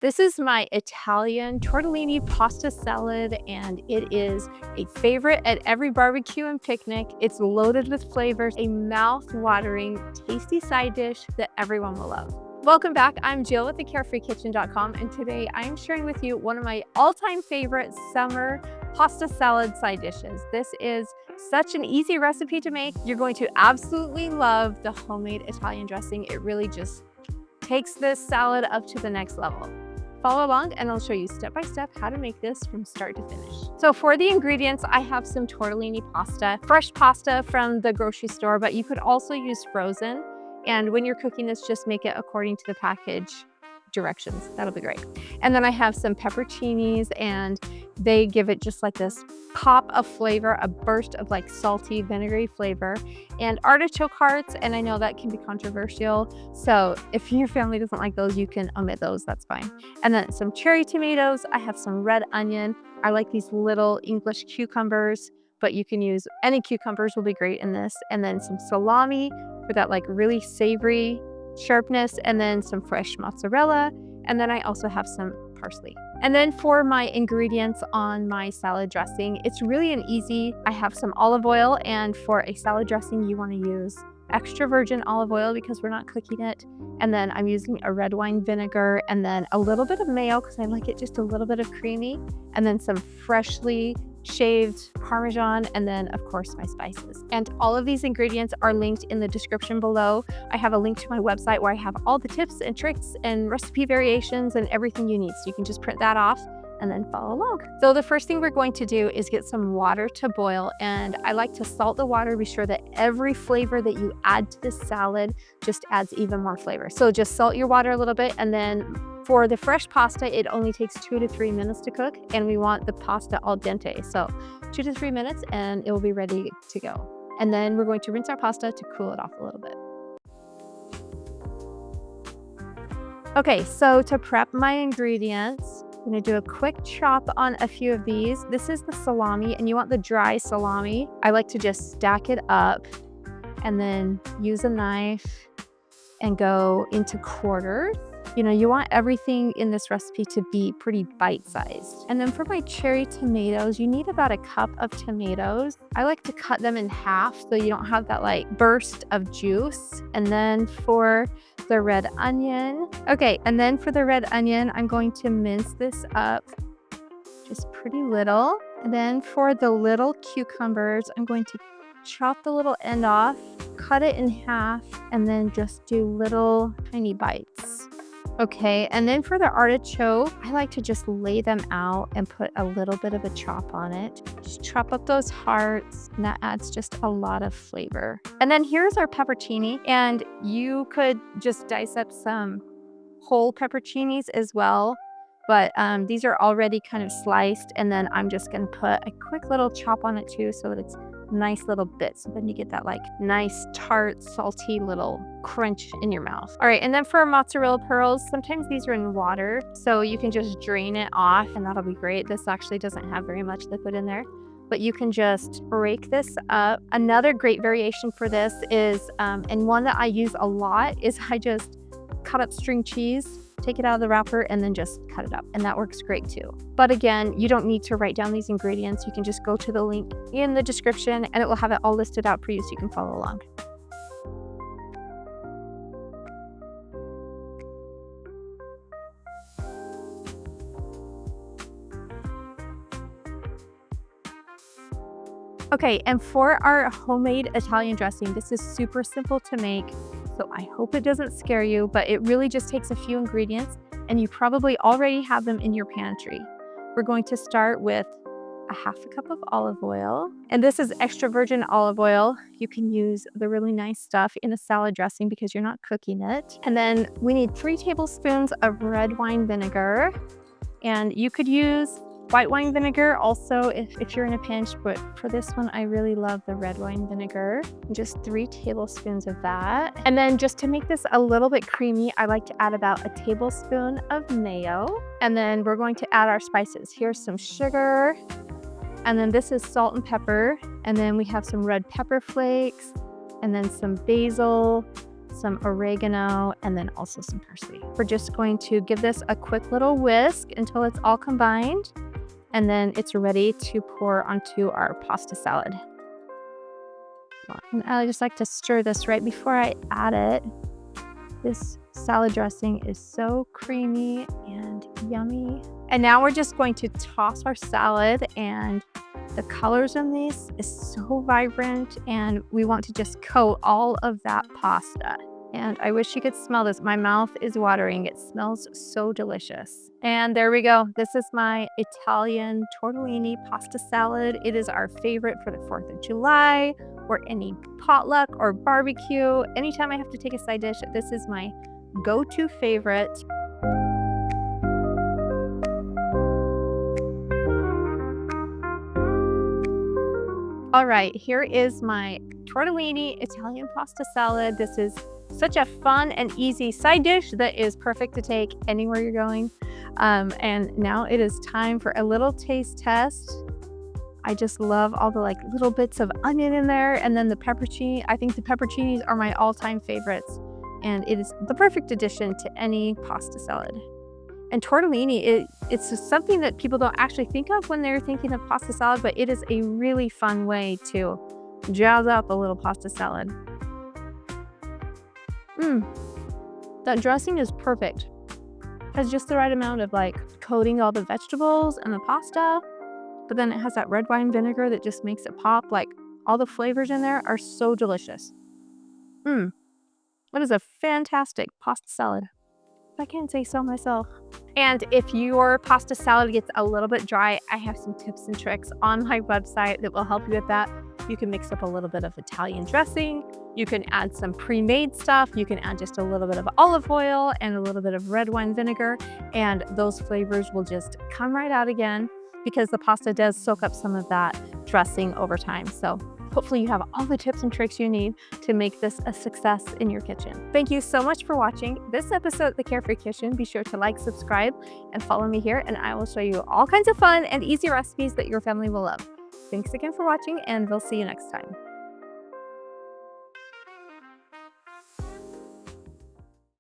This is my Italian tortellini pasta salad, and it is a favorite at every barbecue and picnic. It's loaded with flavors, a mouth-watering, tasty side dish that everyone will love. Welcome back. I'm Jill with the carefreekitchen.com, and today I'm sharing with you one of my all-time favorite summer pasta salad side dishes. This is such an easy recipe to make. You're going to absolutely love the homemade Italian dressing. It really just takes this salad up to the next level. Follow along and I'll show you step by step how to make this from start to finish. So for the ingredients, I have some tortellini pasta, fresh pasta from the grocery store, but you could also use frozen. And when you're cooking this, just make it according to the package directions. That'll be great. And then I have some pepperoncinis, and they give it just like this pop of flavor, a burst of like salty, vinegary flavor, and artichoke hearts. And I know that can be controversial, so if your family doesn't like those, you can omit those, that's fine. And then some cherry tomatoes. I have some red onion. I like these little English cucumbers, but you can use any cucumbers, will be great in this. And then some salami for that like really savory sharpness, and then some fresh mozzarella, and then I also have some parsley. And then for my ingredients on my salad dressing, it's really an easy. I have some olive oil, and for a salad dressing you want to use extra virgin olive oil because we're not cooking it. And then I'm using a red wine vinegar, and then a little bit of mayo because I like it just a little bit of creamy, and then some freshly shaved Parmesan, and then of course my spices. And all of these ingredients are linked in the description below. I have a link to my website where I have all the tips and tricks and recipe variations and everything you need. So you can just print that off and then follow along. So the first thing we're going to do is get some water to boil, and I like to salt the water. Be sure that every flavor that you add to this salad just adds even more flavor. So just salt your water a little bit, and then for the fresh pasta, it only takes 2 to 3 minutes to cook, and we want the pasta al dente. So 2 to 3 minutes and it will be ready to go. And then we're going to rinse our pasta to cool it off a little bit. Okay, so to prep my ingredients, I'm gonna do a quick chop on a few of these. This is the salami, and you want the dry salami. I like to just stack it up and then use a knife and go into quarters. You know, you want everything in this recipe to be pretty bite-sized. And then for my cherry tomatoes, you need about a cup of tomatoes. I like to cut them in half so you don't have that like burst of juice. And then for the red onion, I'm going to mince this up just pretty little. And then for the little cucumbers, I'm going to chop the little end off, cut it in half, and then just do little tiny bites. Okay, and then for the artichoke, I like to just lay them out and put a little bit of a chop on it. Just chop up those hearts, and that adds just a lot of flavor. And then here's our pepperoncini, and you could just dice up some whole pepperoncinis as well, but these are already kind of sliced, and then I'm just gonna put a quick little chop on it too so that it's nice little bits. So then you get that like nice tart, salty little crunch in your mouth. All right, and then for mozzarella pearls, sometimes these are in water, so you can just drain it off and that'll be great. This actually doesn't have very much liquid in there, but you can just break this up. Another great variation for this is, and one that I use a lot, is I just cut up string cheese, take it out of the wrapper, and then just cut it up, and that works great too. But again, you don't need to write down these ingredients. You can just go to the link in the description and it will have it all listed out for you so you can follow along. Okay, and for our homemade Italian dressing, this is super simple to make, so I hope it doesn't scare you, but it really just takes a few ingredients, and you probably already have them in your pantry. We're going to start with a half a cup of olive oil, and this is extra virgin olive oil. You can use the really nice stuff in a salad dressing because you're not cooking it. And then we need 3 tablespoons of red wine vinegar, and you could use white wine vinegar also if you're in a pinch, but for this one I really love the red wine vinegar. Just 3 tablespoons of that. And then just to make this a little bit creamy, I like to add about a tablespoon of mayo. And then we're going to add our spices. Here's some sugar, and then this is salt and pepper, and then we have some red pepper flakes, and then some basil, some oregano, and then also some parsley. We're just going to give this a quick little whisk until it's all combined, and then it's ready to pour onto our pasta salad. And I just like to stir this right before I add it. This salad dressing is so creamy and yummy. And now we're just going to toss our salad, and the colors in these is so vibrant, and we want to just coat all of that pasta. And I wish you could smell this. My mouth is watering. It smells so delicious. And there we go. This is my Italian tortellini pasta salad. It is our favorite for the 4th of July or any potluck or barbecue. Anytime I have to take a side dish, this is my go-to favorite. All right, here is my tortellini Italian pasta salad. This is such a fun and easy side dish that is perfect to take anywhere you're going. And now it is time for a little taste test. I just love all the little bits of onion in there, and then the pepperoncini. I think the pepperoncinis are my all-time favorites, and it is the perfect addition to any pasta salad. And tortellini, it's just something that people don't actually think of when they're thinking of pasta salad, but it is a really fun way to jazz up a little pasta salad. That dressing is perfect. It has just the right amount of coating all the vegetables and the pasta, but then it has that red wine vinegar that just makes it pop. All the flavors in there are so delicious. That is a fantastic pasta salad, if I can't say so myself. And if your pasta salad gets a little bit dry, I have some tips and tricks on my website that will help you with that. You can mix up a little bit of Italian dressing. You can add some pre-made stuff. You can add just a little bit of olive oil and a little bit of red wine vinegar, and those flavors will just come right out again because the pasta does soak up some of that dressing over time. So hopefully you have all the tips and tricks you need to make this a success in your kitchen. Thank you so much for watching this episode of The Carefree Kitchen. Be sure to like, subscribe, and follow me here, and I will show you all kinds of fun and easy recipes that your family will love. Thanks again for watching, and we'll see you next time.